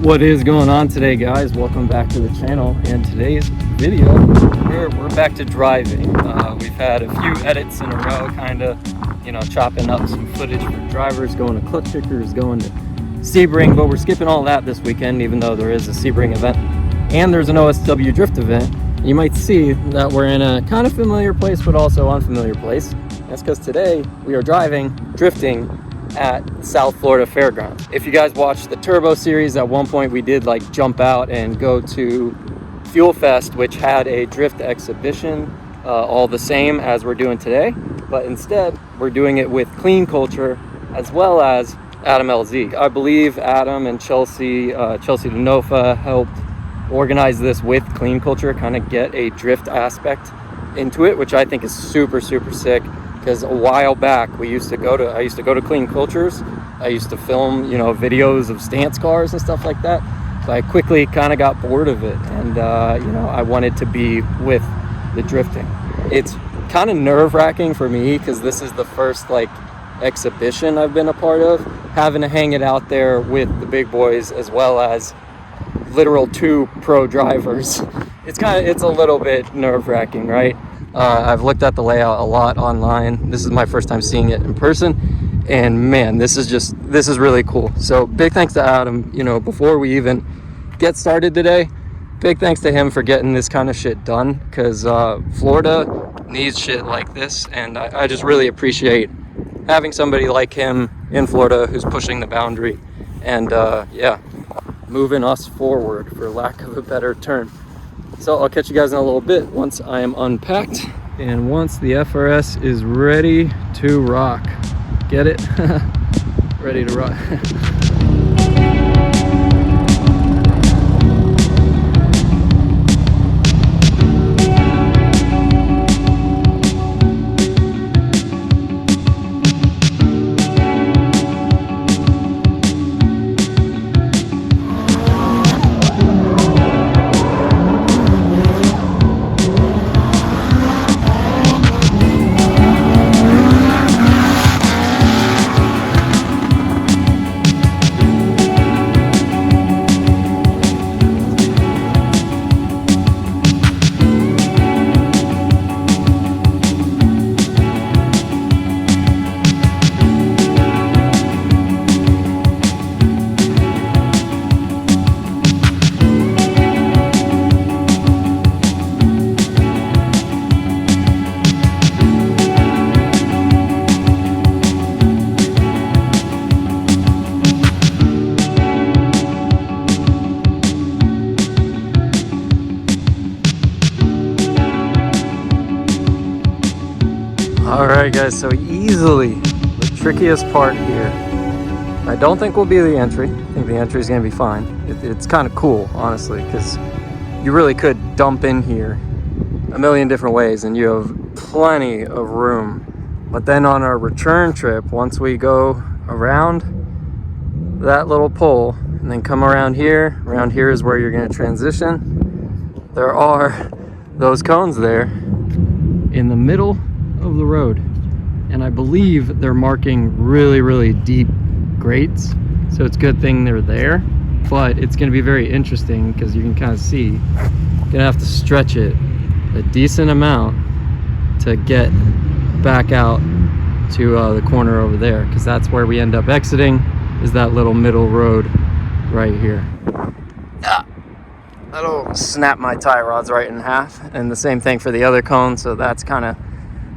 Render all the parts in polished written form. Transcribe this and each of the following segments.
What is going on today, guys? Welcome back to the channel. And today's video, we're back to driving. We've had a few edits in a row, kind of, chopping up some footage for drivers, going to clutch kickers, going to Sebring, but we're skipping all that this weekend, even though there is a Sebring event and there's an OSW drift event. You might see that we're in a kind of familiar place, but also unfamiliar place. That's because today we are drifting at South Florida Fairgrounds. If you guys watched the Turbo series, at one point we did like jump out and go to Fuel Fest, which had a drift exhibition, all the same as we're doing today, but instead we're doing it with Clean Culture as well as AdamLZ. I believe Adam and Chelsea Denofa helped organize this with Clean Culture, kind of get a drift aspect into it, which I think is super sick. Because a while back I used to go to Clean Cultures. I used to film, videos of stance cars and stuff like that. But I quickly kind of got bored of it, and I wanted to be with the drifting. It's kind of nerve-wracking for me because this is the first exhibition I've been a part of, having to hang it out there with the big boys as well as literal 2 pro drivers. It's a little bit nerve-wracking, right? I've looked at the layout a lot online. This is my first time seeing it in person, and man, this is really cool. So big thanks to Adam, before we even get started today, big thanks to him for getting this kind of shit done, because Florida needs shit like this, and I just really appreciate having somebody like him in Florida who's pushing the boundary and moving us forward, for lack of a better term. So I'll catch you guys in a little bit once I am unpacked and once the FRS is ready to rock. Get it? Ready to rock. Alright guys, so easily the trickiest part here, I don't think will be the entry. I think the entry is going to be fine. It's kind of cool, honestly, because you really could dump in here a million different ways and you have plenty of room. But then on our return trip, once we go around that little pole and then come around here is where you're going to transition. There are those cones there in the middle of the road, and I believe they're marking really deep grates, so it's a good thing they're there. But it's going to be very interesting because you can kind of see you're gonna have to stretch it a decent amount to get back out to the corner over there, because that's where we end up exiting, is that little middle road right here. That'll snap my tie rods right in half, and the same thing for the other cone, so that's kind of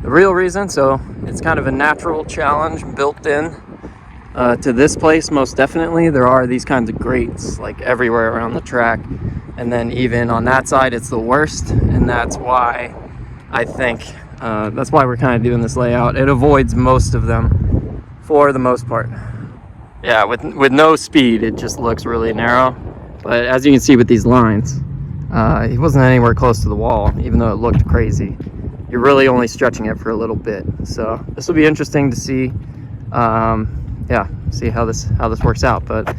the real reason. So it's kind of a natural challenge built in to this place. Most definitely there are these kinds of grates like everywhere around the track, and then even on that side it's the worst, and that's why I think that's why we're kind of doing this layout. It avoids most of them for the most part. Yeah, with no speed it just looks really narrow, but as you can see with these lines, he wasn't anywhere close to the wall, even though it looked crazy. You're really only stretching it for a little bit, so this will be interesting to see. See how this works out. But at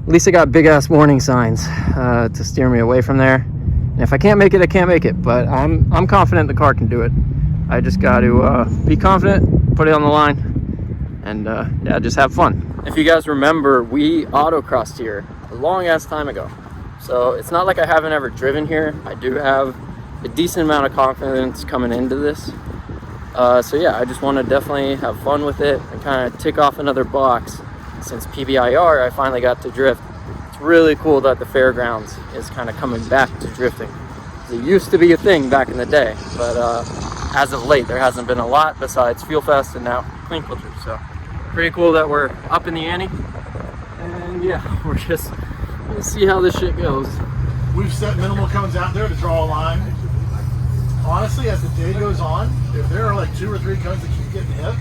least I got big ass warning signs to steer me away from there. And if I can't make it, I can't make it. But I'm confident the car can do it. I just got to be confident, put it on the line, and yeah, just have fun. If you guys remember, we autocrossed here a long ass time ago, so it's not like I haven't ever driven here. I do have a decent amount of confidence coming into this. So yeah, I just want to definitely have fun with it and kind of tick off another box. Since PBIR, I finally got to drift. It's really cool that the fairgrounds is kind of coming back to drifting. It used to be a thing back in the day, but as of late, there hasn't been a lot besides Fuel Fest and now Clean Filter. So pretty cool that we're up in the ante. And yeah, we're just gonna see how this shit goes. We've set minimal cones out there to draw a line. Honestly, as the day goes on, if there are like 2 or 3 cones that keep getting hit,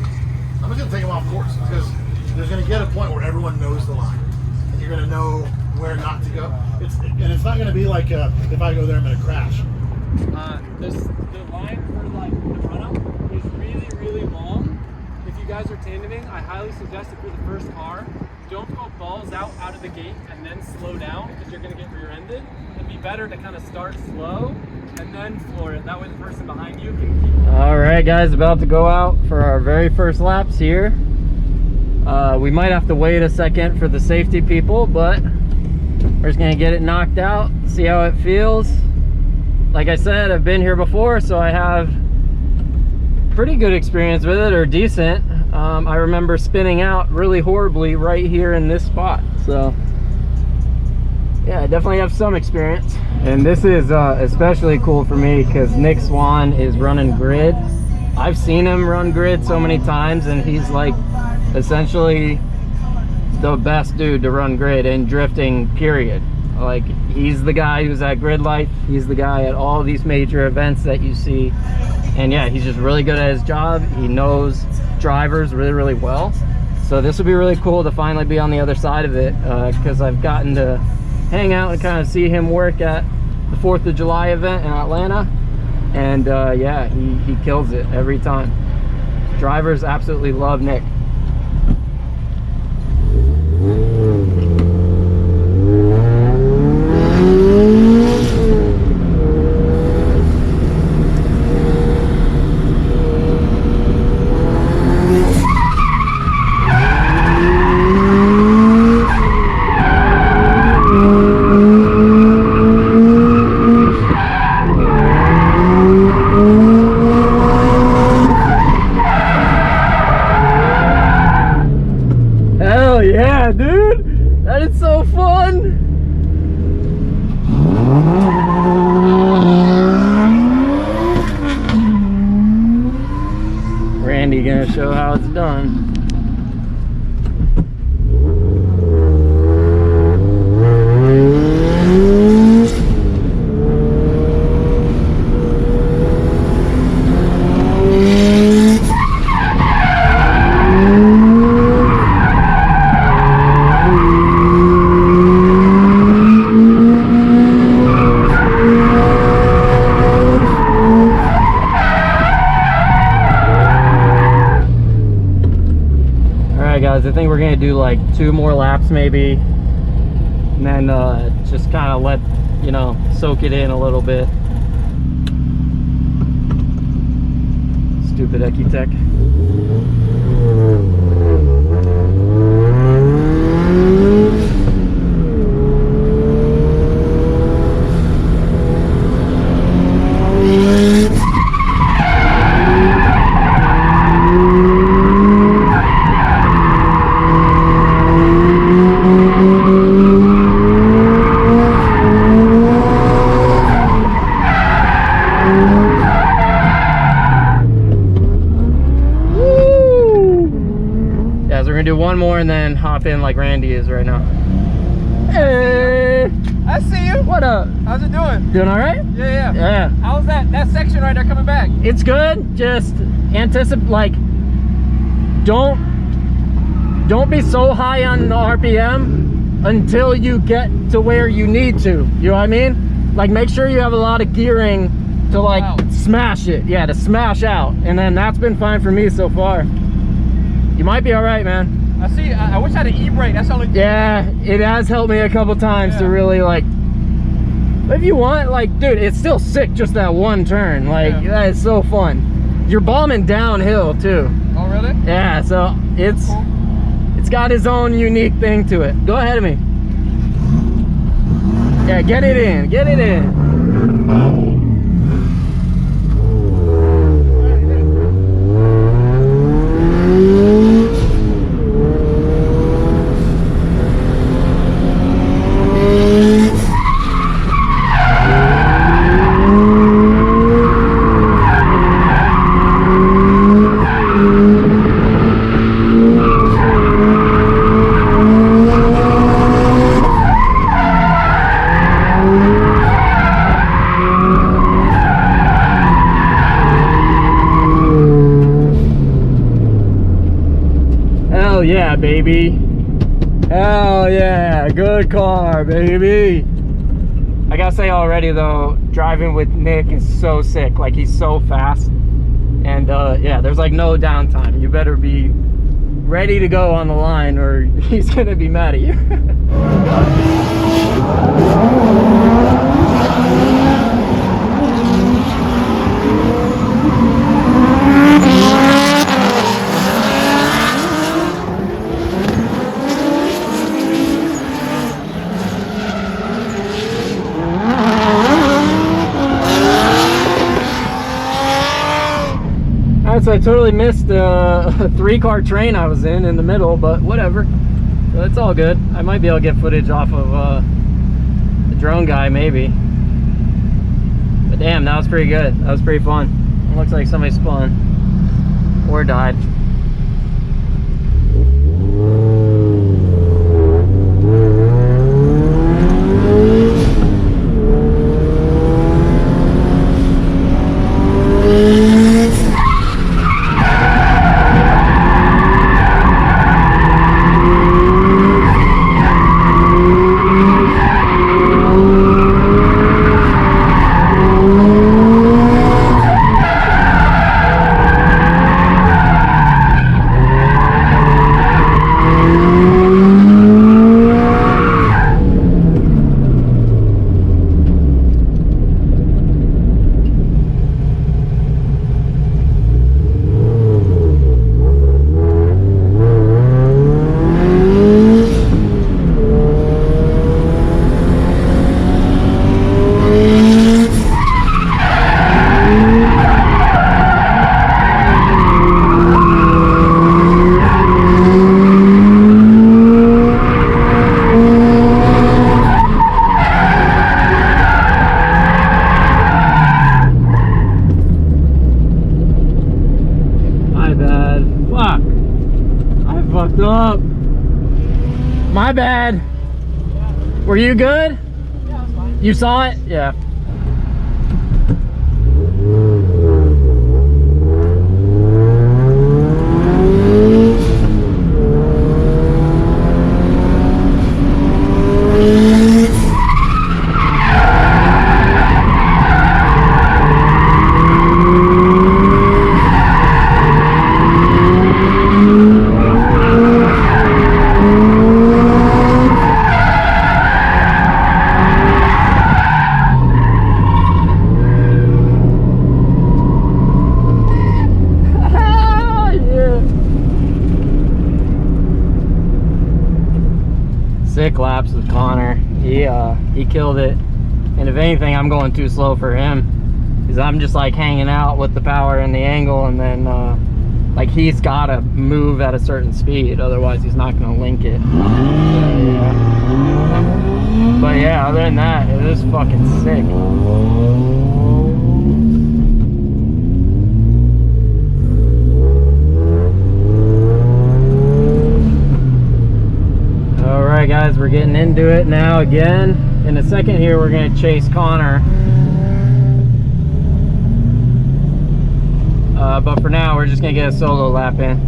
I'm just gonna take them off course, because there's gonna get a point where everyone knows the line, and you're gonna know where not to go. And it's not gonna be like if I go there, I'm gonna crash. The line for like the run-up is really, really long. If you guys are tandeming, I highly suggest if you're the first car, don't go balls out of the gate and then slow down, because you're gonna get rear-ended. It'd be better to kind of start slow and then floor it. That way the person behind you can keep. All right, guys, about to go out for our very first laps here. We might have to wait a second for the safety people, but we're just gonna get it knocked out, see how it feels. Like I said, I've been here before, so I have pretty good experience with it, or decent. I remember spinning out really horribly right here in this spot. So yeah, I definitely have some experience. And this is especially cool for me because Nick Swan is running grid. I've seen him run grid so many times, and he's like essentially the best dude to run grid in drifting, period. Like, he's the guy who's at Grid Life. He's the guy at all these major events that you see. And yeah, he's just really good at his job. He knows drivers really, really well. So this would be really cool to finally be on the other side of it, because I've gotten to hang out and kind of see him work at the 4th of July event in Atlanta. And yeah, he kills it every time. Drivers absolutely love Nick. Yeah, dude, that is so fun. Randy gonna show how it's done. Guys, I think we're gonna do like 2 more laps maybe, and then just kind of let, you know, soak it in a little bit. Stupid Ecutech. Do 1 more and then hop in like Randy is right now. Hey, I see you. What up? How's it doing? Doing all right? Yeah. Yeah. How's that section right there coming back? It's good. Just anticipate, like, don't be so high on the RPM until you get to where you need to. You know what I mean? Like, make sure you have a lot of gearing to like smash it. Yeah, to smash out. And then that's been fine for me so far. You might be all right, man. I see. I wish I had an e-brake. That's the only thing. Yeah, it has helped me a couple times to really like. If you want, like, dude, it's still sick just that 1 turn. Like, that is so fun. You're bombing downhill too. All really? Yeah, so it's got its own unique thing to it. Go ahead of me. Yeah, get it in, get it in. Hell yeah, baby. Hell yeah, good car, baby. I gotta say already though, driving with Nick is so sick. Like, he's so fast. And yeah, there's like no downtime. You better be ready to go on the line or he's gonna be mad at you. So I totally missed a 3-car train I was in the middle, but whatever. So it's all good. I might be able to get footage off of the drone guy, maybe. But damn, that was pretty good. That was pretty fun. It looks like somebody spun or died. Up. My bad. Were you good? Yeah, that's fine. You saw it? Yeah. Sick laps with Connor. He killed it. And if anything, I'm going too slow for him because I'm just like hanging out with the power and the angle, and then like he's gotta move at a certain speed, otherwise he's not gonna link it. But yeah, other than that, it is fucking sick. Alright guys, we're getting into it now again. In a second here, we're going to chase Connor. But for now, we're just going to get a solo lap in.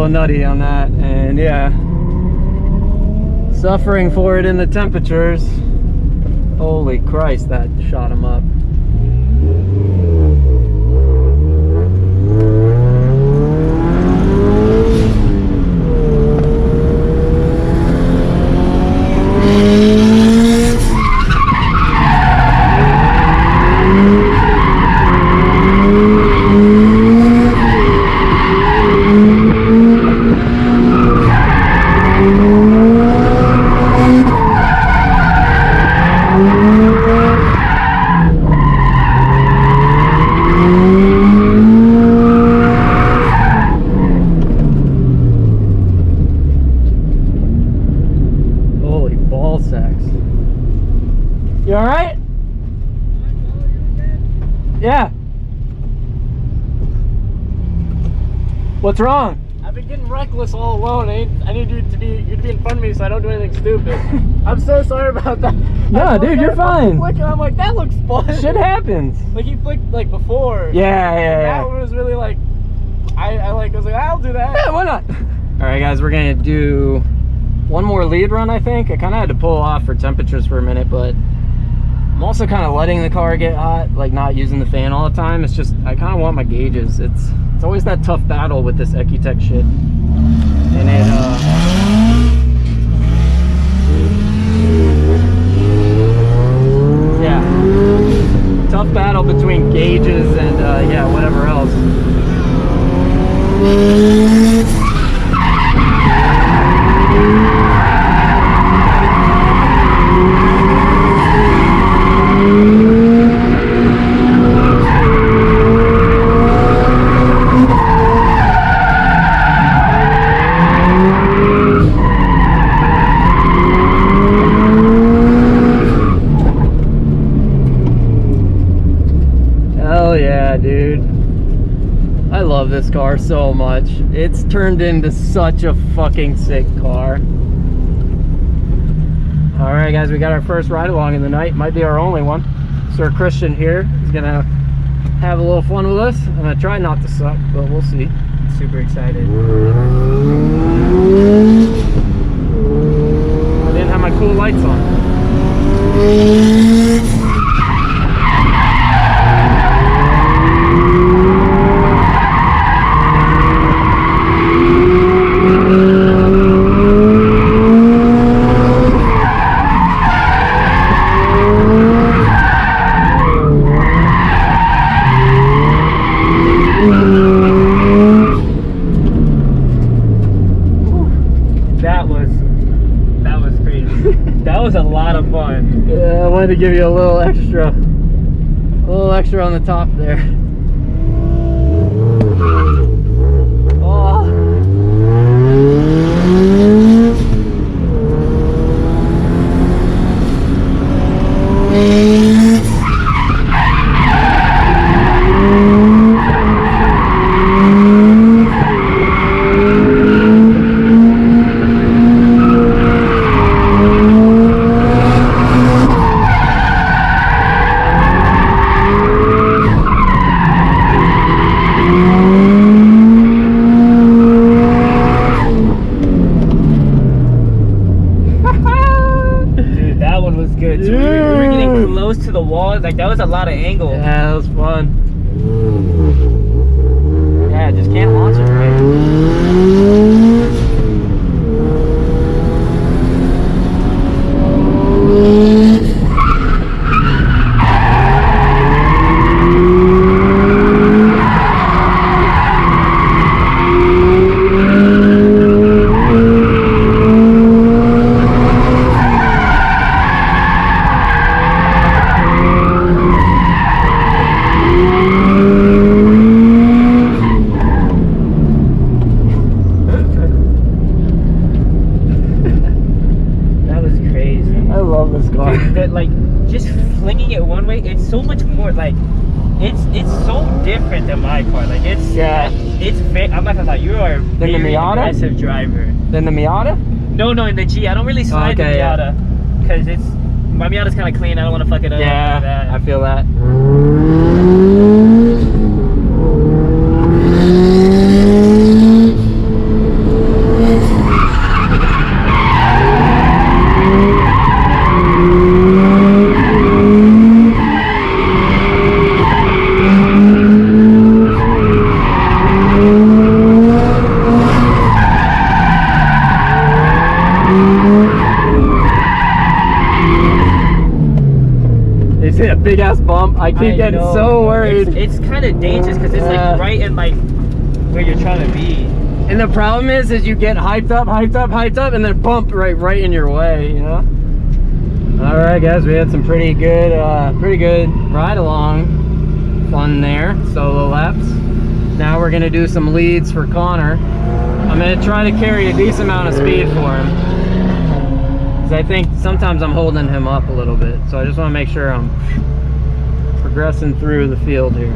nutty on that, and yeah, suffering for it in the temperatures. Holy Christ, that shot him up. You all right? Yeah. What's wrong? I've been getting reckless all alone. I need you to be in front of me so I don't do anything stupid. I'm so sorry about that. No, dude, you're fine. Flicking, I'm like, that looks fun. Shit happens. Like he flicked like before. Yeah. That one was really like, I was like, I'll do that. Yeah, why not? All right, guys, we're gonna do one more lead run. I think I kind of had to pull off for temperatures for a minute, but I'm also kind of letting the car get hot, like not using the fan all the time. It's just, I kind of want my gauges. It's always that tough battle with this Ecutech shit. And it, yeah, tough battle between gauges and, yeah, whatever else. Dude, I love this car so much. It's turned into such a fucking sick car. All right, guys, we got our first ride along in the night. Might be our only one. Sir Christian here is gonna have a little fun with us. I'm gonna try not to suck, but we'll see. Super excited. I didn't have my cool lights on. That was crazy. That was a lot of fun. Yeah, I wanted to give you a little extra on the top there. Oh. Good. So we were getting close to the wall. Like, that was a lot of angle. Yeah, that was fun. Yeah, just can't launch it right. Like, just flinging it one way, it's so much more like it's so different than my car. Like, it's very, I'm not gonna lie, you are a very aggressive driver. Than the Miata? No, in the G. I don't really slide the Miata because my Miata's kind of clean. I don't want to fuck it up. Yeah, I feel that. You see that big ass bump? I keep getting so worried. It's kind of dangerous because it's like right in like where you're trying to be. And the problem is you get hyped up, and then bump right in your way, you know? All right, guys, we had some pretty good ride along fun there, solo laps. Now we're gonna do some leads for Connor. I'm gonna try to carry a decent amount of speed for him, because I think sometimes I'm holding him up a little bit. So I just want to make sure I'm progressing through the field here.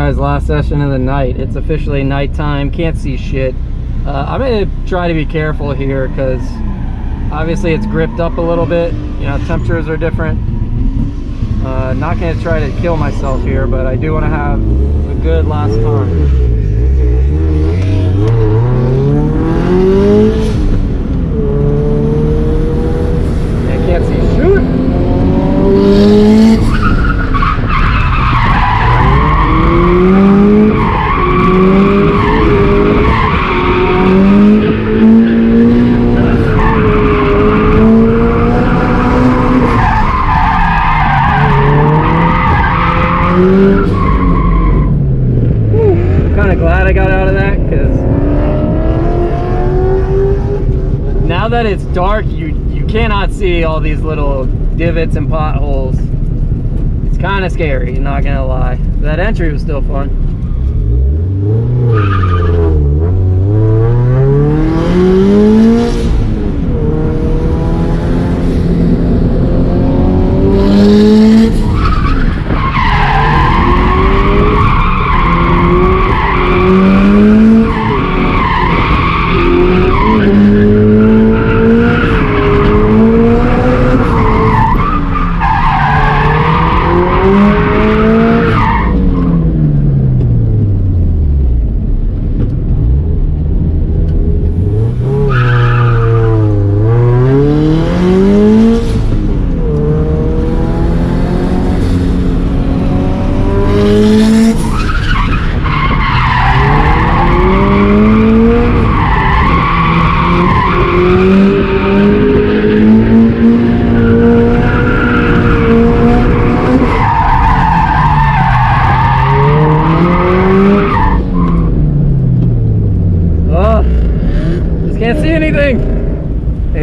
Last session of the night. It's officially nighttime. Can't see shit. I'm gonna try to be careful here because obviously it's gripped up a little bit. You know, temperatures are different. Not gonna try to kill myself here, but I do want to have a good last time. I can't see shoot. That it's dark, you cannot see all these little divots and potholes. It's kind of scary, not gonna lie. That entry was still fun.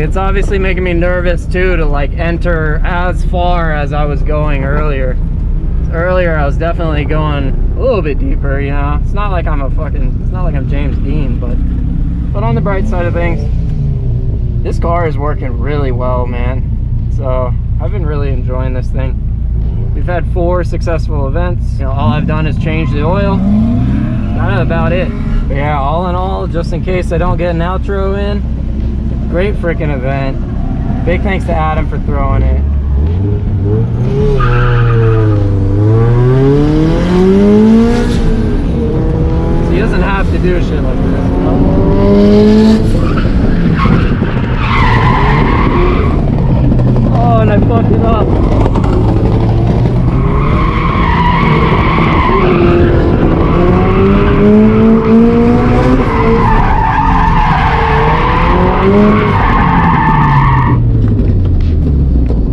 it's obviously making me nervous too to like enter as far as I was going earlier. Earlier I was definitely going a little bit deeper, you know. It's not like I'm it's not like I'm James Dean, but on the bright side of things, this car is working really well, man. So I've been really enjoying this thing. We've had 4 successful events. You know, all I've done is change the oil. Kind of about it. But yeah, all in all, just in case I don't get an outro in, great freaking event. Big thanks to Adam for throwing it. He doesn't have to do shit like this. Oh, and I fucked it up.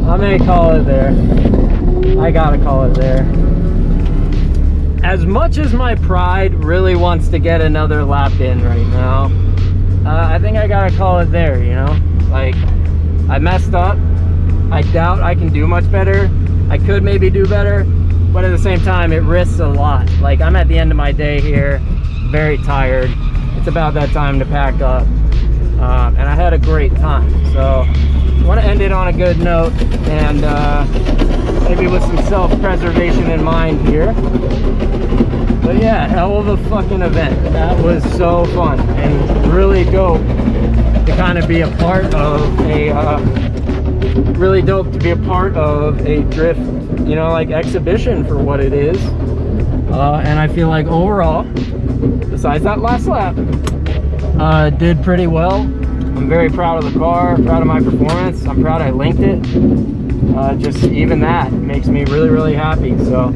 I may call it there. I gotta call it there. As much as my pride really wants to get another lap in right now, I think I gotta call it there, you know? Like, I messed up. I doubt I can do much better. I could maybe do better, but at the same time, it risks a lot. Like, I'm at the end of my day here, very tired. It's about that time to pack up. And I had a great time. So, I want to end it on a good note, and maybe with some self-preservation in mind here. But yeah, hell of a fucking event. That was so fun and really dope to kind of be a part of a drift, you know, like exhibition for what it is. And I feel like overall, besides that last lap, did pretty well. I'm very proud of the car, proud of my performance. I'm proud I linked it. Just even that makes me really, really happy. So